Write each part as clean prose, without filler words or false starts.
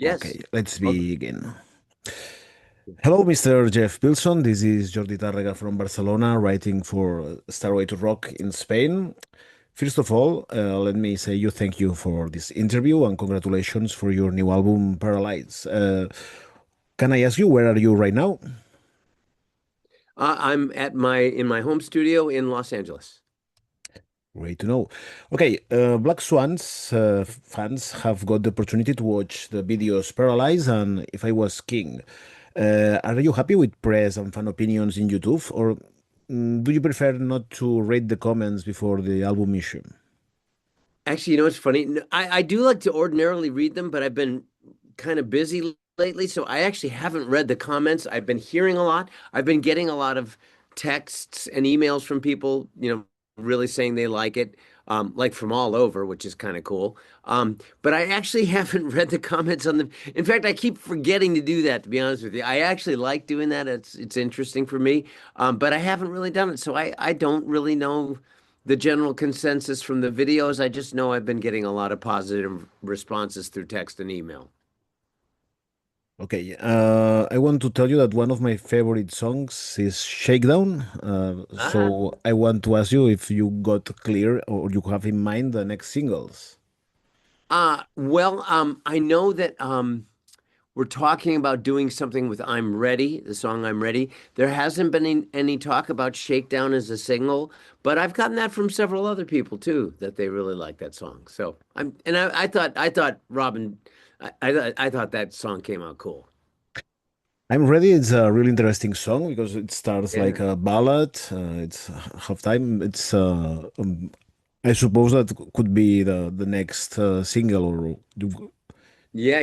Yes. Okay, let's Okay. begin. Hello, Mr. Jeff Pilson. This is Jordi Tárrega from Barcelona, writing for Starway to Rock in Spain. First of all, let me say thank you for this interview and congratulations for your new album, Paralyze. Can I ask you, where are you right now? I'm at my in my home studio in Los Angeles. Great to know. Okay, Black Swans fans have got the opportunity to watch the videos Paralyze and If I Was King. Are you happy with press and fan opinions in YouTube, or do you prefer not to read the comments before the album issue? Actually, you know what's funny? I do like to ordinarily read them, but I've been kind of busy lately, so I actually haven't read the comments. I've been hearing a lot. I've been getting a lot of texts and emails from people, really saying they like it, like from all over, which is kind of cool. But I actually haven't read the comments on the. In fact, I keep forgetting to do that, to be honest with you. I actually like doing that. It's interesting for me, but I haven't really done it, so I don't really know the general consensus from the videos. I just know I've been getting a lot of positive responses through text and email. Okay, I want to tell you that one of my favorite songs is Shakedown. Ah, So I want to ask you if you got clear or you have in mind the next singles. I know that we're talking about doing something with I'm Ready, the song I'm Ready. There hasn't been any talk about Shakedown as a single, but I've gotten that from several other people too, that they really like that song. So I thought Robin, I thought that song came out cool. I'm Ready. It's a really interesting song because it starts like Yeah. a ballad. It's half time. I suppose that could be the next single. Or Yeah,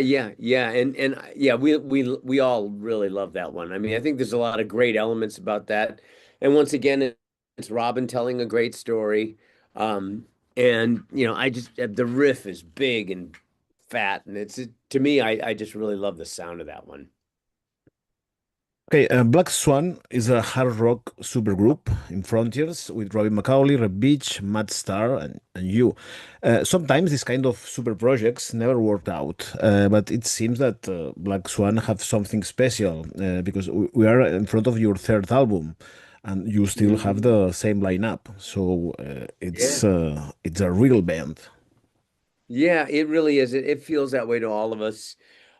and we all really love that one. I mean, I think there's a lot of great elements about that. And once again, it's Robin telling a great story. And I just the riff is big and fat, and to me, I just really love the sound of that one. okay, Black Swan is a hard rock supergroup in Frontiers with Robbie McAuley, Reb Beach, Matt Starr, and you. Sometimes these kind of super projects never worked out, but it seems that Black Swan have something special because we are in front of your third album, and you still have Mhm. the same lineup. So Yeah. it's a real band. Yeah, it really is. It feels that way to all of us.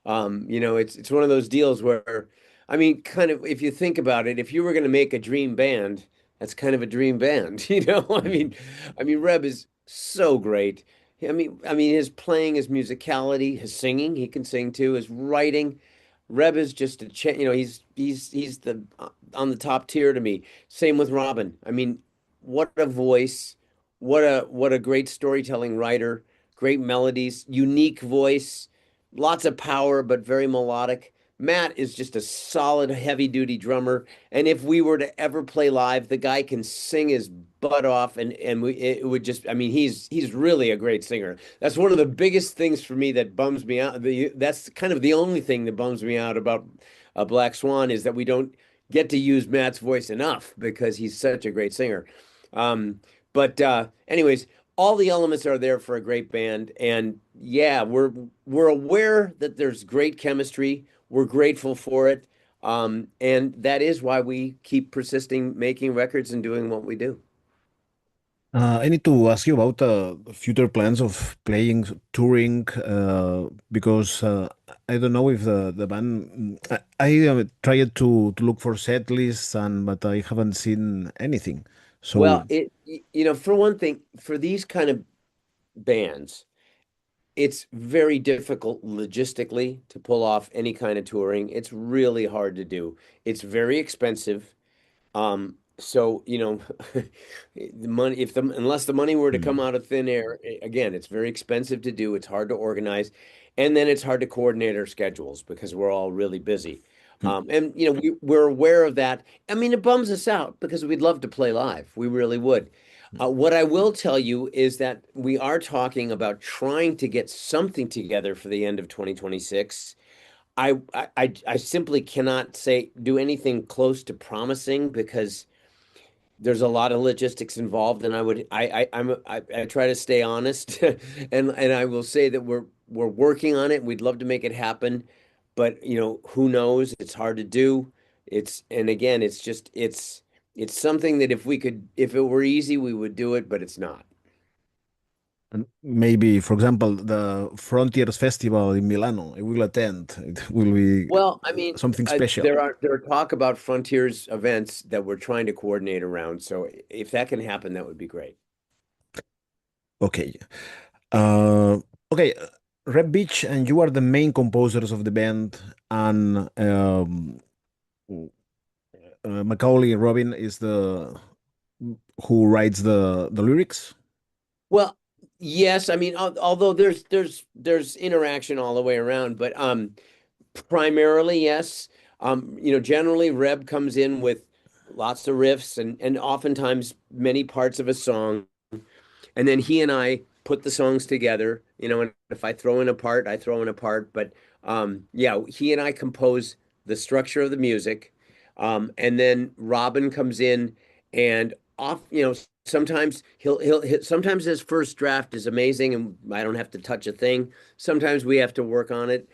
It's one of those deals where, I mean, kind of if you think about it, if you were going to make a dream band, that's kind of a dream band, you know? Mhm. I mean, Reb is so great. I mean, his playing, his musicality, his singing, he can sing too, his writing. Reb is just he's the on the top tier to me. Same with Robin. I mean, what a voice, what a great storytelling writer, great melodies, unique voice, lots of power, but very melodic. Matt is just a solid, heavy duty drummer. And if we were to ever play live, the guy can sing his butt off it would just, I mean, he's really a great singer. That's one of the biggest things for me that bums me out. That's kind of the only thing that bums me out about Black Swan is that we don't get to use Matt's voice enough because he's such a great singer. Um, but anyways, all the elements are there for a great band, and yeah, we're aware that there's great chemistry. We're grateful for it, and that is why we keep persisting, making records and doing what we do. I need to ask you about future plans of playing, touring, because I don't know if the band. I tried to look for set lists, but I haven't seen anything. So, Well, for one thing, for these kind of bands, it's very difficult logistically to pull off any kind of touring. It's really hard to do. It's very expensive. So, the money, unless the money were to come mm, out of thin air, again, it's very expensive to do. It's hard to organize. And then it's hard to coordinate our schedules because we're all really busy. mm. We're aware of that. I mean, it bums us out because we'd love to play live. We really would. What I will tell you is that we are talking about trying to get something together for the end of 2026. I simply cannot say do anything close to promising because there's a lot of logistics involved, and I try to stay honest, and I will say that we're working on it. We'd love to make it happen, but who knows? It's hard to do. And again, it's something that if it were easy, we would do it, but it's not. And maybe, for example, the Frontiers Festival in Milano, I will attend. It will be Well, I mean, something special. there are talk about Frontiers events that we're trying to coordinate around. So if that can happen, that would be great. Okay. Uh, okay. Red Beach and you are the main composers of the band, and Macaulay Robin is the who writes the lyrics. Well, yes, I mean, although there's interaction all the way around, but primarily yes. Generally Reb comes in with lots of riffs and oftentimes many parts of a song. And then he and I put the songs together, and if I throw in a part, I throw in a part. But yeah, he and I compose the structure of the music. And then Robin comes in and sometimes sometimes his first draft is amazing and I don't have to touch a thing. Sometimes we have to work on it,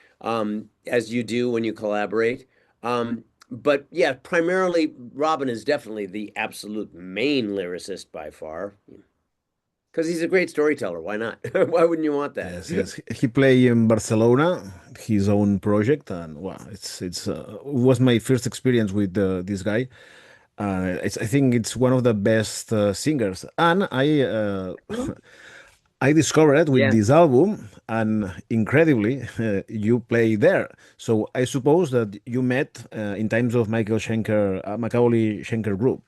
as you do when you collaborate. But yeah, primarily Robin is definitely the absolute main lyricist by far. Because he's a great storyteller. Why not? Why wouldn't you want that? Yes, yes. He played in Barcelona, his own project, and wow, it was my first experience with this guy. I think it's one of the best singers, and I discovered with Yeah. this album, and incredibly, you play there. So I suppose that you met in times of Macaulay Schenker group,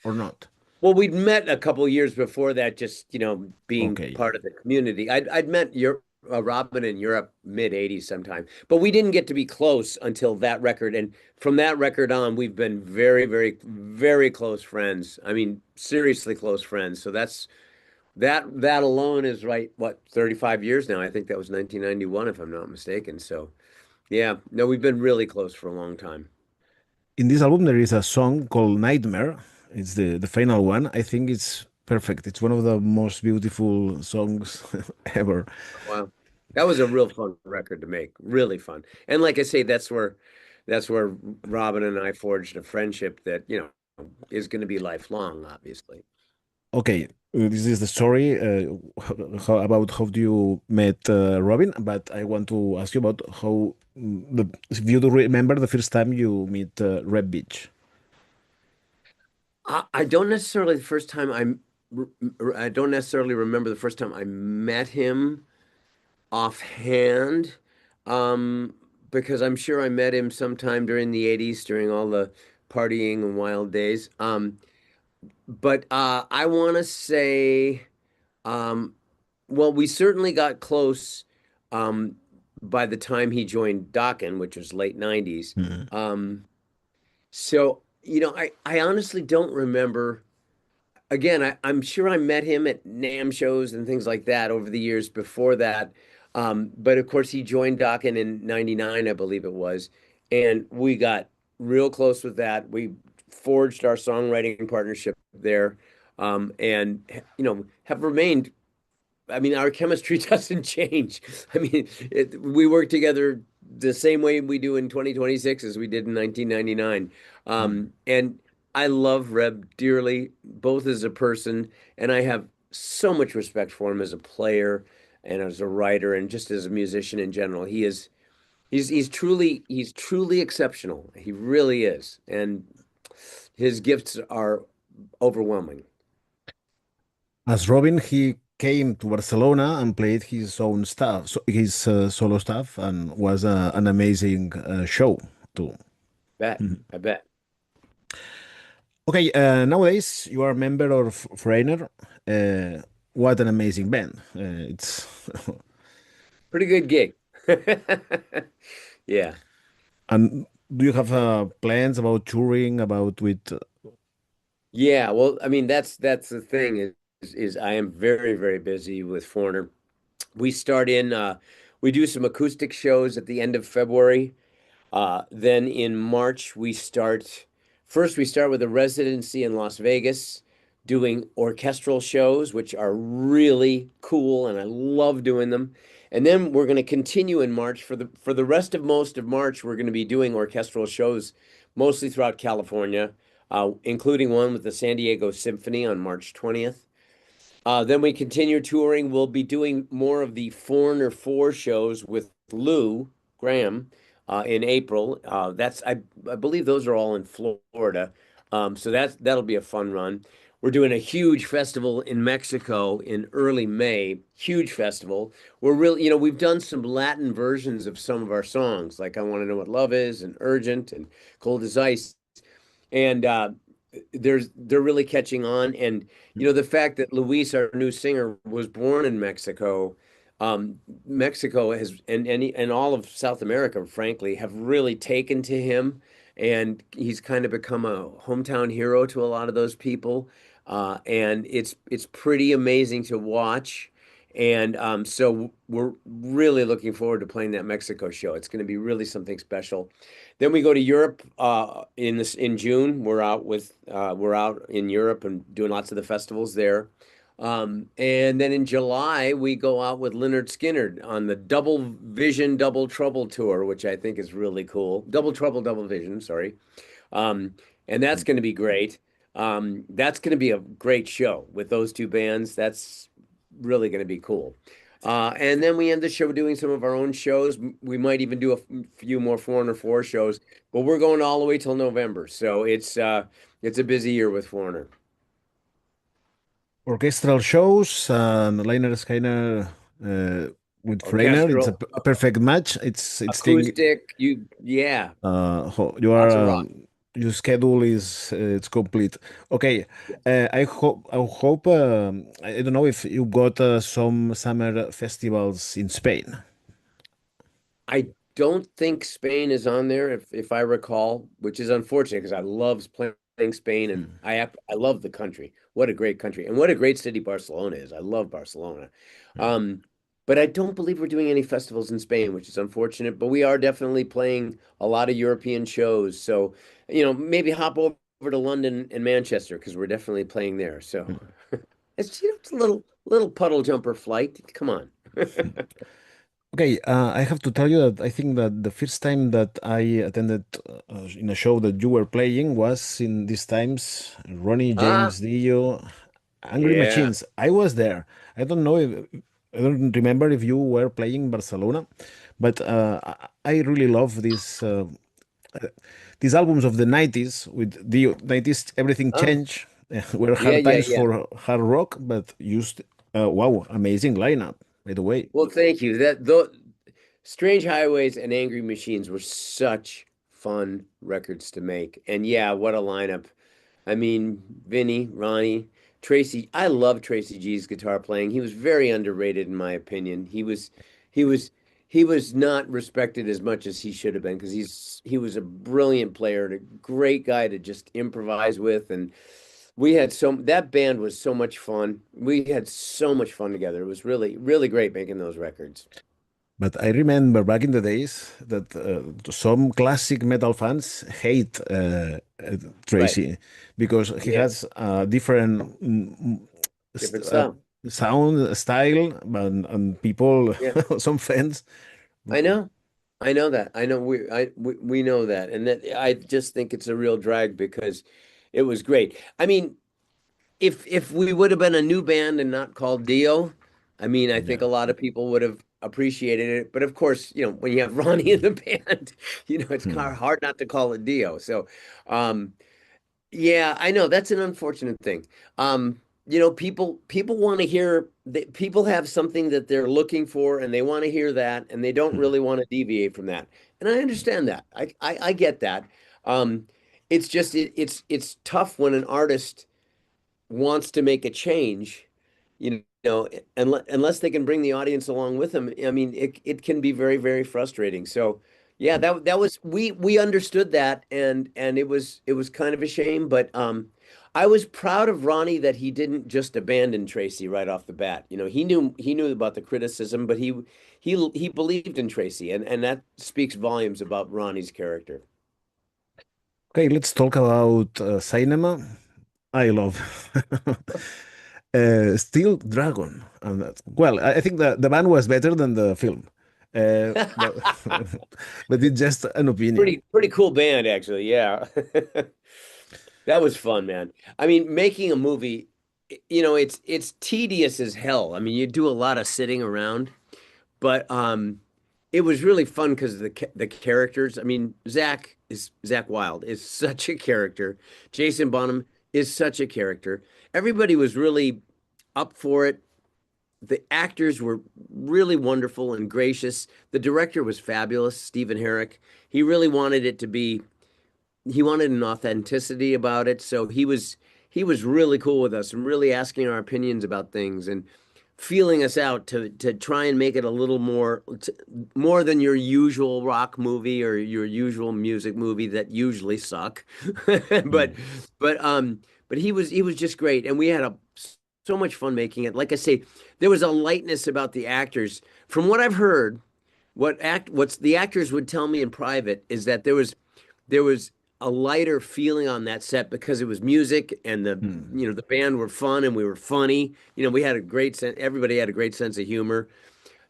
or not? Well, we'd met a couple years before that, just being Okay. part of the community. I'd met Robin in Europe mid '80s sometime, but we didn't get to be close until that record. And from that record on, we've been very, very, very close friends. I mean, seriously close friends. So that alone is right, what, 35 years now. I think that was 1991, if I'm not mistaken. So yeah, no, we've been really close for a long time. In this album, there is a song called Nightmare. It's the final one. I think it's perfect. It's one of the most beautiful songs ever. Wow. That was a real fun record to make. Really fun. And like I say, that's where Robin and I forged a friendship that, is going to be lifelong, obviously. Okay, this is the story about how do you met Robin, but I want to ask you about how if you do remember the first time you meet Red Beach. I don't necessarily the first time I don't necessarily remember the first time I met him offhand, um, because I'm sure I met him sometime during the '80s during all the partying and wild days. But I want to say. Um, well, we certainly got close um, by the time he joined Dokken, which was late '90s. Mhm. So, I honestly don't remember. Again, I'm sure I met him at NAMM shows and things like that over the years before that. But of course, he joined Dokken in '99, I believe it was. And we got real close with that. We forged our songwriting partnership there, and, have remained. I mean, our chemistry doesn't change. I mean, we work together the same way we do in 2026 as we did in 1999. Mhm. And I love Reb dearly, both as a person, and I have so much respect for him as a player and as a writer and just as a musician in general. He's truly exceptional. He really is. And his gifts are overwhelming. As Robin, he came to Barcelona and played his own stuff, so his solo stuff, and was an amazing show too. Bet. Mhm. I bet. Okay, nowadays you are a member of Foreigner. What an amazing band! It's Pretty good gig. Yeah. and do you have plans about touring about with? Yeah. Well, I mean, that's the thing is I am very, very busy with Foreigner. We start in we do some acoustic shows at the end of February. Then in March we start with a residency in Las Vegas, doing orchestral shows, which are really cool, and I love doing them. And then we're going to continue in March for the rest of most of March. We're going to be doing orchestral shows mostly throughout California, including one with the San Diego Symphony on March 20th. Then we continue touring. We'll be doing more of the Foreigner 4 shows with Lou Graham in April. I believe those are all in Florida. So that'll be a fun run. We're doing a huge festival in Mexico in early May. Huge festival. We're really, we've done some Latin versions of some of our songs, like I Want to Know What Love Is and Urgent and Cold as Ice. And they're really catching on. And the fact that Luis, our new singer, was born in Mexico, Mexico has and all of South America, frankly, have really taken to him, and he's kind of become a hometown hero to a lot of those people. And it's pretty amazing to watch. And so we're really looking forward to playing that Mexico show. It's going to be really something special. Then we go to Europe in June. We're out in Europe and doing lots of the festivals there. And then in July we go out with Leonard Skinner on the Double Vision Double Trouble tour, which I think is really cool. Double Trouble Double Vision, sorry. And that's going to be great. That's going to be a great show with those two bands. That's really going to be cool. And then we end the show doing some of our own shows. We might even do a few more Foreigner 4 shows, but we're going all the way till November. So it's a busy year with Foreigner. Orchestral shows and Liner Skyner with Freiner. It's a, Orchestral, a perfect match. It's thing. acoustic, yeah, You are lots of rock. your schedule is it's complete. Okay, I hope I don't know if you got some summer festivals in Spain. I don't think Spain is on there, if I recall, which is unfortunate because I love playing Spain and Hmm. I love the country. What a great country and what a great city Barcelona is. I love Barcelona. Hmm. Um, but I don't believe we're doing any festivals in Spain, which is unfortunate. But we are definitely playing a lot of European shows. So, maybe hop over to London and Manchester because we're definitely playing there. So it's a little puddle jumper flight. Come on. Okay, I have to tell you that I think that the first time that I attended in a show that you were playing was in these times, Ronnie Ah, James Dio, Angry yeah. Machines. I was there. I don't know if I don't remember if you were playing in Barcelona, but I really love these albums of the 90s with the 90s. Everything Oh, changed. Were yeah, hard yeah, times yeah. for hard rock, but used wow, amazing lineup, by the way. Well, thank you. Though Strange Highways and Angry Machines were such fun records to make. And yeah, what a lineup. I mean, Vinny, Ronnie, Tracy. I love Tracy G's guitar playing. He was very underrated in my opinion. He was he was not respected as much as he should have been because he was a brilliant player and a great guy to just improvise with. And we had that band was so much fun. We had so much fun together. It was really, really great making those records. But I remember back in the days that some classic metal fans hate Right. Tracy because he Yeah. has a different Different style. sound style, and people, Yeah. some fans. I know. I know that. I know we know that. And that I just think it's a real drag because it was great. I mean, if we would have been a new band and not called Dio, I mean, I think Yeah. a lot of people would have appreciated it. But of course, when you have Ronnie in the band, it's Hmm. hard not to call it Dio. So, um, yeah, I know that's an unfortunate thing. People want to hear that people have something that they're looking for and they want to hear that and they don't Hmm. really want to deviate from that. And I understand that. I get that. Um, it's just it's tough when an artist wants to make a change, unless they can bring the audience along with them. I mean, it can be very, very frustrating. So, yeah, that was we understood that, and it was kind of a shame, but I was proud of Ronnie that he didn't just abandon Tracy right off the bat. He knew about the criticism, but he believed in Tracy, and that speaks volumes about Ronnie's character. Okay, let's talk about cinema. I love Steel Dragon. And well, I think the band was better than the film, but but it's just an opinion. Pretty cool band, actually. Yeah. That was fun, man. I mean, making a movie, it's tedious as hell. I mean, you do a lot of sitting around, but it was really fun because the characters. I mean, Zach Wild is such a character. Jason Bonham is such a character. Everybody was really up for it. The actors were really wonderful and gracious. The director was fabulous, Stephen Herrick. He really wanted it to be he wanted an authenticity about it. So he was really cool with us and really asking our opinions about things and feeling us out to try and make it a little more than your usual rock movie or your usual music movie that usually suck. But Mm. but he was just great and we had so much fun making it. Like I say, there was a lightness about the actors. From what I've heard, what's the actors would tell me in private is that there was a lighter feeling on that set because it was music and the Mm. you know the band were fun and we were funny. We had a great sense. Everybody had a great sense of humor.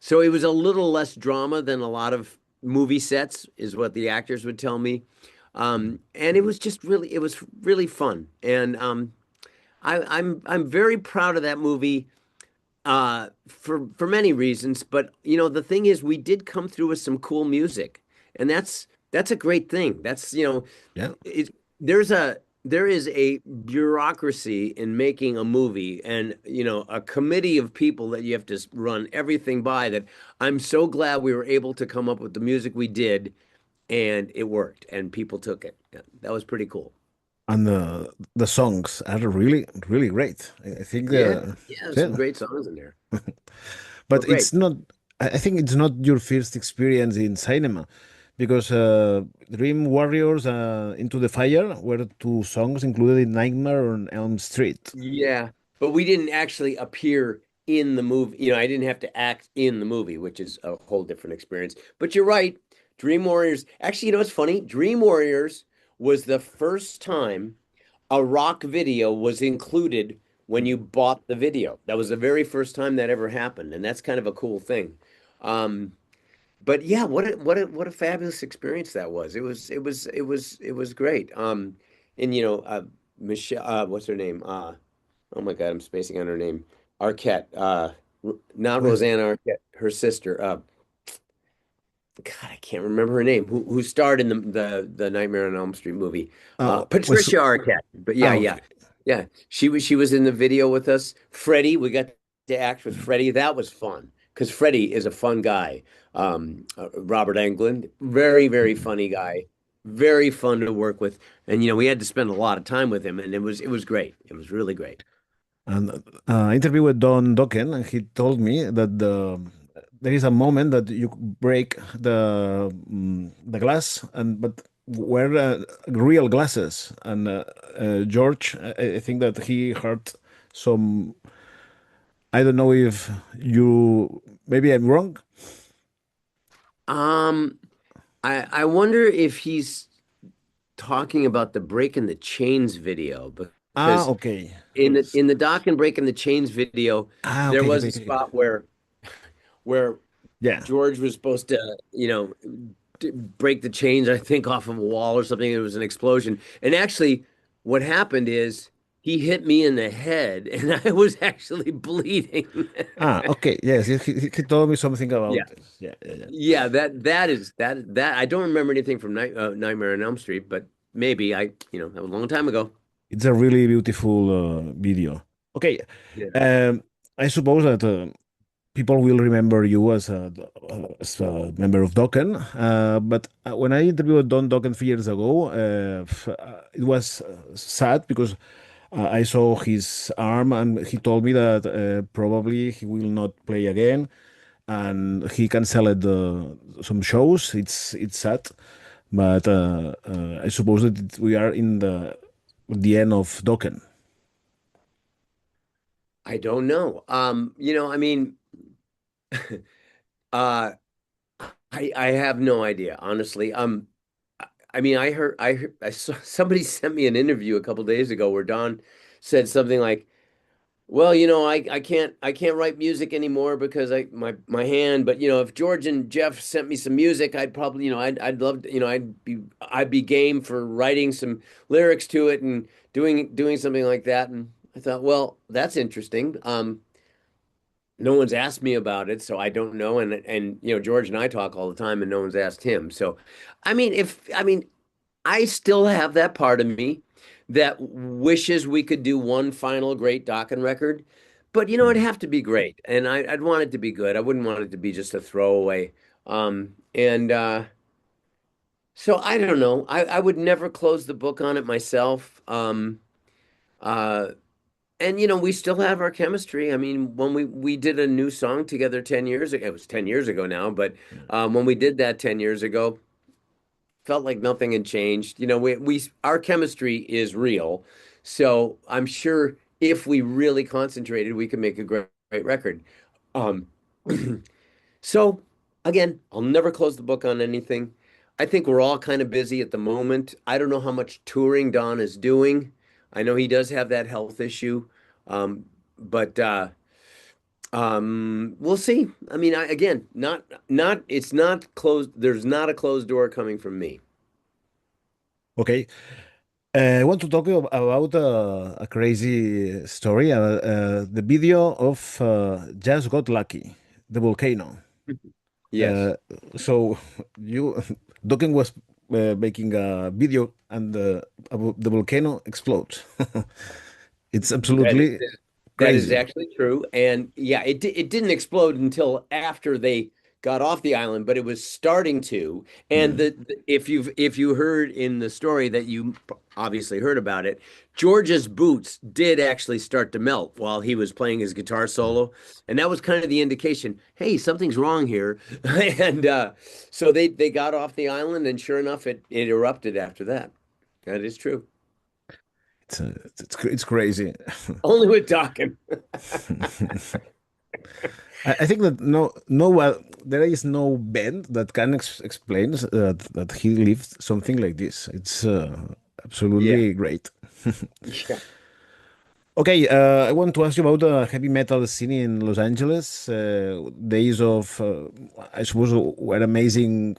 So it was a little less drama than a lot of movie sets, is what the actors would tell me. And it was really fun. And I'm very proud of that movie for many reasons. But the thing is, we did come through with some cool music, and that's a great thing. Yeah. It, there is a bureaucracy in making a movie, and a committee of people that you have to run everything by. That I'm so glad we were able to come up with the music we did, and it worked, and people took it. Yeah, that was pretty cool. And the songs are really, really great. I think, Yeah, yeah, there's some yeah. great songs in there. They were But great. it's not, I think it's not your first experience in cinema because Dream Warriors, Into the Fire were two songs included in Nightmare on Elm Street. Yeah, but we didn't actually appear in the movie. I didn't have to act in the movie, which is a whole different experience. But you're right. Dream Warriors. Actually, what's funny? Dream Warriors was the first time a rock video was included when you bought the video. That was the very first time that ever happened, and that's kind of a cool thing. Um, but yeah, what a fabulous experience that was. It was great. And Michelle, what's her name? Oh my God, I'm spacing on her name. Arquette, not Right. Rosanna Arquette, her sister. God, I can't remember her name. Who starred in the Nightmare on Elm Street movie? Was, Patricia Arquette. But yeah, yeah, okay. yeah. She was in the video with us. Freddie, we got to act with Freddie. That was fun because Freddie is a fun guy. Robert Englund, very very funny guy, very fun to work with, and we had to spend a lot of time with him, and it was great. It was really great. And interview with Don Dokken, and he told me that there is a moment that you break the glass, and but wear real glasses. And George, I think that he hurt some. I don't know if you. Maybe I'm wrong. Um, I wonder if he's talking about the Break in the Chains video Ah, because okay. in the Doc and Break in the Chains video, Ah, there okay, was okay, a okay. spot where Yeah. George was supposed to, break the chains, I think, off of a wall or something. It was an explosion. And actually, what happened is he hit me in the head and I was actually bleeding. Ah, okay. Yes, he told me something Yeah. about this. Yeah, yeah, yeah. Yeah, that I don't remember anything from Nightmare on Elm Street, but maybe that was a long time ago. It's a really beautiful video. Okay, Yeah. um, I suppose that people will remember you as a member of Dokken. But when I interviewed Don Dokken 3 years ago, it was sad because I saw his arm and he told me that probably he will not play again and he canceled some shows. It's sad, but I suppose that we are in the end of Dokken. I don't know. I mean, uh, I have no idea, honestly. I mean, I saw somebody sent me an interview a couple days ago where Don said something like, well, I can't write music anymore because my hand, but if George and Jeff sent me some music, I'd probably, I'd love to, I'd be game for writing some lyrics to it and doing something like that. And I thought, well, that's interesting. No one's asked me about it, so I don't know. And George and I talk all the time, and no one's asked him. So, I still have that part of me that wishes we could do one final great Dokken record, but it'd Mm. have to be great, and I'd want it to be good. I wouldn't want it to be just a throwaway. And so I don't know. I would never close the book on it myself. Uh, and we still have our chemistry. I mean, when we did a new song together 10 years ago, it was 10 years ago now, but when we did that 10 years ago, felt like nothing had changed. We our chemistry is real. So I'm sure if we really concentrated, we could make a great record. Um, so again, I'll never close the book on anything. I think we're all kind of busy at the moment. I don't know how much touring Don is doing. I know he does have that health issue. But we'll see. I mean, again, it's not closed. There's not a closed door coming from me. Okay. I want to talk about a crazy story. The video of Just Got Lucky, the volcano. Yes. Uh, so you, Dokken was making a video and the volcano explodes. It's That is absolutely that is crazy. actually true. And yeah, it didn't explode until after they got off the island, but it was starting to. And Mm. if you heard in the story that you obviously heard about it, George's boots did actually start to melt while he was playing his guitar solo, and that was kind of the indication, hey, something's wrong here. And so they got off the island, and sure enough, it erupted after that. That is true. It's crazy. Only with Dokken. I think that there is no band that can explain that he lived something like this. It's Yeah. absolutely great. Yeah. Okay, I want to ask you about the heavy metal scene in Los Angeles. Days of, I suppose, were amazing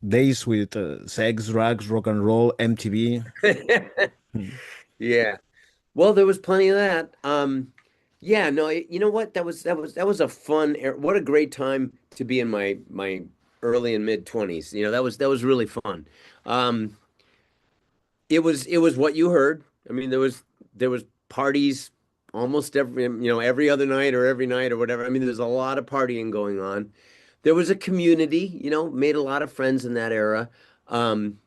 days with sex, drugs, rock and roll, MTV. Yeah. Well, there was plenty of that. Yeah, no, you know what? That was a fun era. What a great time to be in my early and mid 20s. That was really fun. Um, it was what you heard. I mean, there was parties almost every other night or every night or whatever. I mean, there's a lot of partying going on. There was a community, made a lot of friends in that era. Um,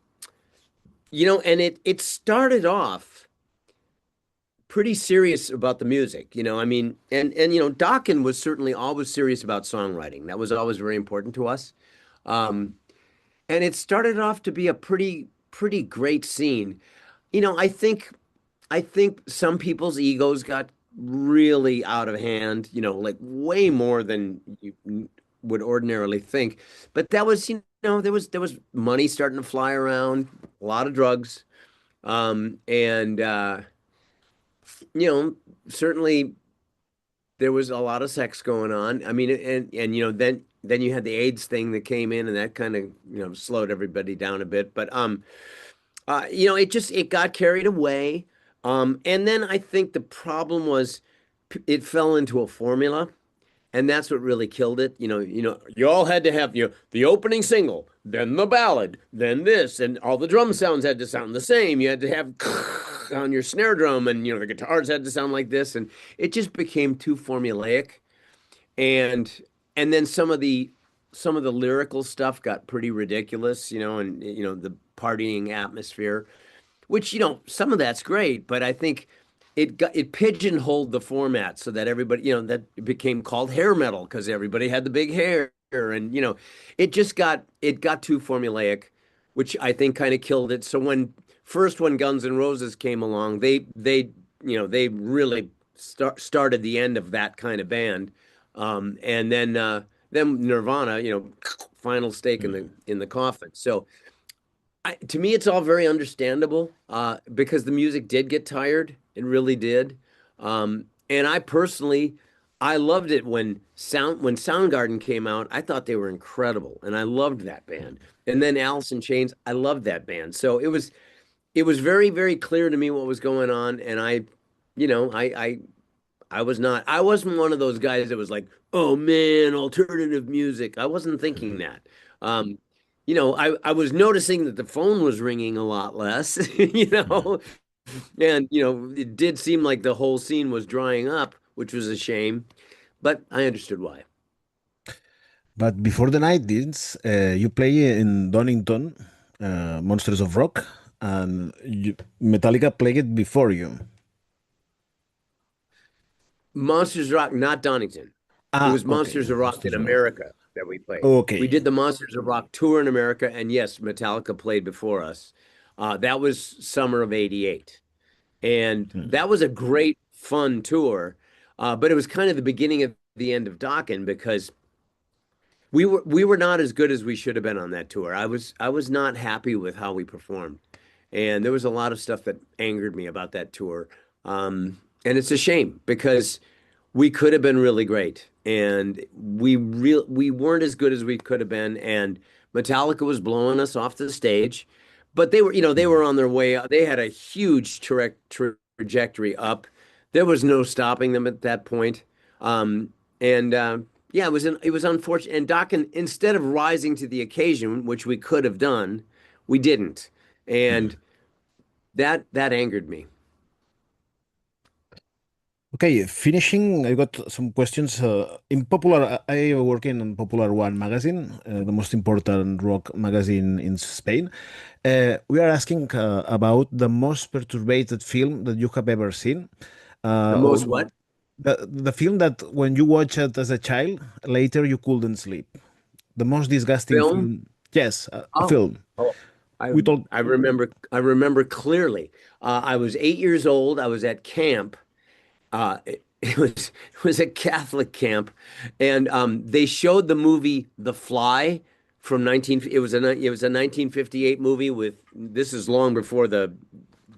and it started off pretty serious about the music, I mean, and Dokken was certainly always serious about songwriting. That was always very important to us. Um, and it started off to be a pretty great scene. I think some people's egos got really out of hand, like way more than you would ordinarily think. But that was, there was money starting to fly around, a lot of drugs, and you know, certainly there was a lot of sex going on. I mean, and then you had the AIDS thing that came in, and that kind of slowed everybody down a bit. But it got carried away. And then I think the problem was it fell into a formula. And that's what really killed it. You all had to have the opening single, then the ballad, then this, and all the drum sounds had to sound the same. You had to have on your snare drum, and the guitars had to sound like this, and it just became too formulaic. And and then some of the lyrical stuff got pretty ridiculous, and the partying atmosphere, which some of that's great, but I think it pigeonholed the format so that everybody, that it became called hair metal because everybody had the big hair, and it got too formulaic, which I think kind of killed it. So when Guns N' Roses came along, they really started the end of that kind of band. And then Nirvana, final stake in the Mm. in the coffin. So to me, it's all very understandable because the music did get tired. It really did. And I personally, I loved it when Soundgarden came out. I thought they were incredible, and I loved that band. And then Alice in Chains, I loved that band. So it was very, very clear to me what was going on, and you know, I wasn't one of those guys that was like, oh man, alternative music. I wasn't thinking that. Um, I was noticing that the phone was ringing a lot less, and it did seem like the whole scene was drying up, which was a shame, but I understood why. But before the 90s, you play in Donington, Monsters of Rock, and Metallica played it before you. Monsters of Rock, not Donington. It Ah, was okay, Monsters of Rock in Monsters of Rock. America that we played. We Okay. did the Monsters of Rock tour in America, and yes, Metallica played before us. That was summer of '88. And Hmm. that was a great, fun tour. But it was kind of the beginning of the end of Dokken because we were not as good as we should have been on that tour. I was not happy with how we performed, and there was a lot of stuff that angered me about that tour. And it's a shame because we could have been really great, and we weren't as good as we could have been. And Metallica was blowing us off the stage, but they were on their way. They had a huge trajectory up. There was no stopping them at that point. And Yeah, it was unfortunate. And Dokken, instead of rising to the occasion, which we could have done, we didn't. Hmm. And that angered me. Okay, finishing, I got some questions. In Popular, I work in Popular One magazine, the most important rock magazine in Spain. We are asking about the most perturbated film that you have ever seen. The Or most what? the film that when you watch it as a child, later you couldn't sleep. The most disgusting Film? film. Yes, a Oh, film. oh, I We told. I remember clearly. I was 8 years old. I was at camp. It was a Catholic camp, and they showed the movie The Fly from 19. It was a 1958 movie with. This is long before the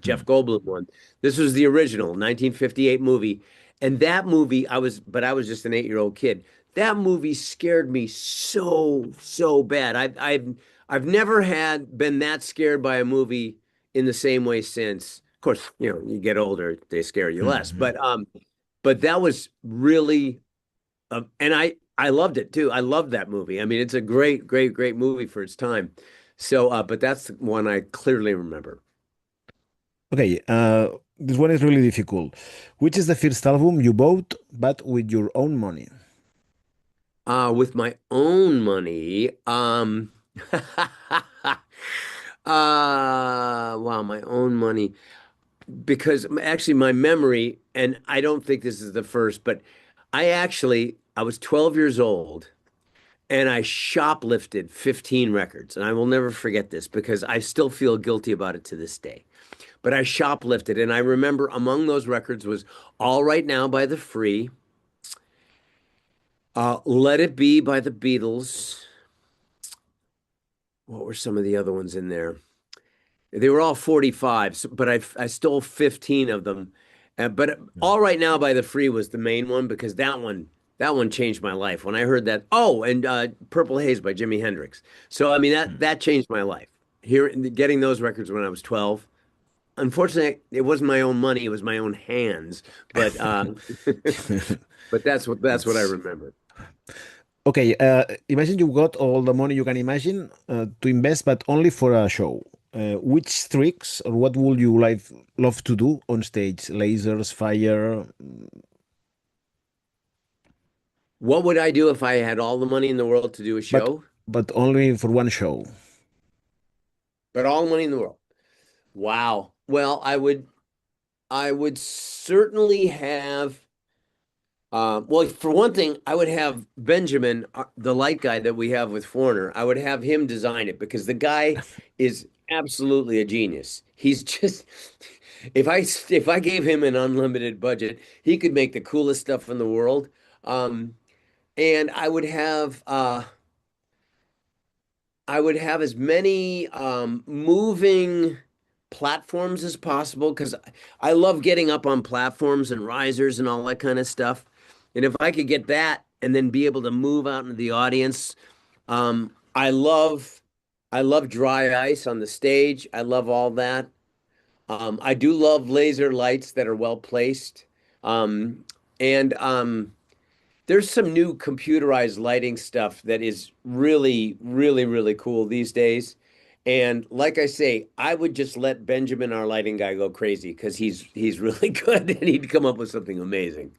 Hmm. Jeff Goldblum one. This was the original 1958 movie, and that movie but I was just an 8-year-old kid. That movie scared me so bad. I've never had been that scared by a movie in the same way since. Of course, you get older, they scare you less. Hmm. But that was really, and I loved it too. I loved that movie. I mean, it's a great, great, great movie for its time. So, but that's the one I clearly remember. Okay, this one is really difficult. Which is the first album you bought, but with your own money? With my own money, wow, my own money. Because actually, my memory, and I don't think this is the first, but I was 12 years old and I shoplifted 15 records. And I will never forget this because I still feel guilty about it to this day. But I shoplifted, and I remember among those records was All Right Now by the Free, Let It Be by the Beatles. What were some of the other ones in there? They were all 45, but I stole 15 of them. But All Right Now by the Free was the main one because that one changed my life. When I heard that, oh, and Purple Haze by Jimi Hendrix. So I mean that changed my life. Here, getting those records when I was 12. Unfortunately, it wasn't my own money; it was my own hands. But but that's what I It's remember. okay. Imagine you got all the money you can imagine to invest, but only for a show. Which tricks or what would you love to do on stage? Lasers, fire, What would I do if I had all the money in the world to do a but show? only for one show. But all the money in the world. Wow. Well, I would certainly have. Well, for one thing, I would have Benjamin, the light guy that we have with Foreigner. I would have him design it because the guy is absolutely a genius. He's just, if I gave him an unlimited budget, he could make the coolest stuff in the world. Um, and I would have as many moving platforms as possible because I love getting up on platforms and risers and all that kind of stuff. And if I could get that and then be able to move out into the audience, I love dry ice on the stage. I love all that. I do love laser lights that are well placed. Um, and there's some new computerized lighting stuff that is really, really, really cool these days. And like I say, I would just let Benjamin, our lighting guy, go crazy because he's really good and he'd come up with something amazing.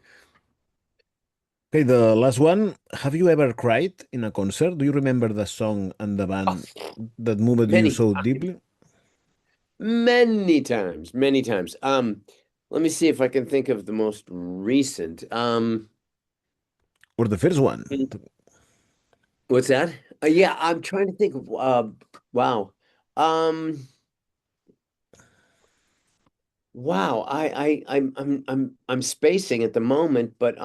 Okay, the last one. Have you ever cried in a concert? Do you remember the song and the Oh, band that moved you many so times, deeply? many times, many times. Let me see if I can think of the most recent. Or the first one? What's that? Yeah, I'm trying to think of wow. Um wow, I'm spacing at the moment, but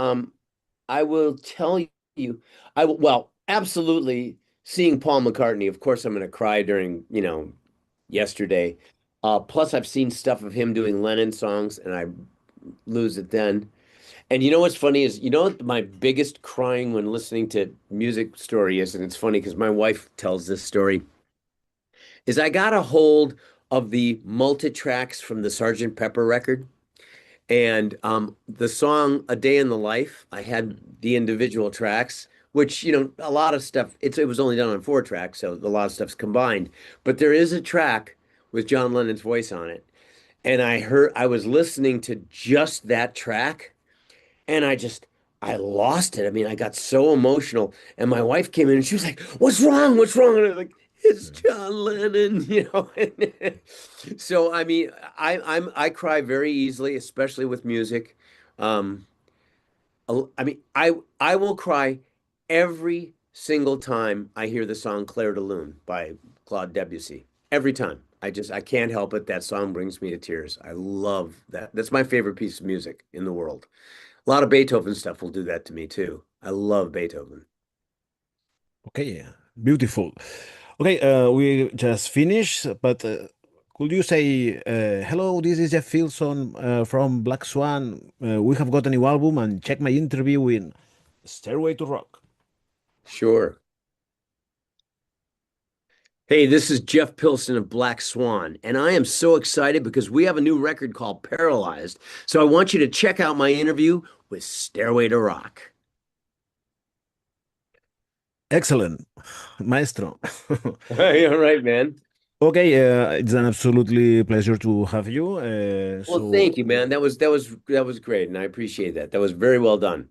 I will tell you well, absolutely seeing Paul McCartney, of course I'm going to cry during, yesterday. Plus I've seen stuff of him doing Lennon songs and I lose it then. And you know what's funny is, what my biggest crying when listening to music story is, and it's funny because my wife tells this story, is I got a hold of the multi-tracks from the Sergeant Pepper record. And the song "A Day in the Life," I had the individual tracks, which a lot of stuff. It was only done on 4 tracks, so a lot of stuff's combined. But there is a track with John Lennon's voice on it, and I was listening to just that track, and I lost it. I mean, I got so emotional, and my wife came in and she was like, "What's wrong? What's wrong?" And I was like, "It's John Lennon," you know. So I mean, I cry very easily, especially with music. Um, I mean, I will cry every single time I hear the song "Clair de Lune" by Claude Debussy. Every time. I can't help it. That song brings me to tears. I love that. That's my favorite piece of music in the world. A lot of Beethoven stuff will do that to me too. I love Beethoven. Okay, beautiful. Okay, we just finished, but could you say, hello, this is Jeff Filson from Black Swan. We have got a new album and check my interview in Stairway to Rock. Sure. Hey, this is Jeff Pilson of Black Swan, and I am so excited because we have a new record called Paralyzed. So I want you to check out my interview with Stairway to Rock. Excellent, maestro. All right, man. Okay, it's an absolutely pleasure to have you. Well, So thank you, man. That was great, and I appreciate that. That was very well done.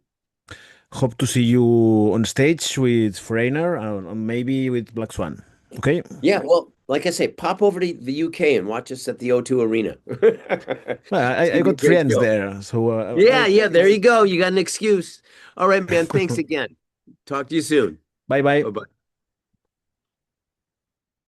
hope to see you on stage with Freiner and maybe with Black Swan. Okay. Yeah, well, like I say, pop over to the UK and watch us at the O2 Arena. Well, It's I gonna be a got great friends show. there, so I Yeah, yeah, think there it's you go. You got an excuse. All right, man. Thanks again. Talk to you soon. bye bye. Bye-bye.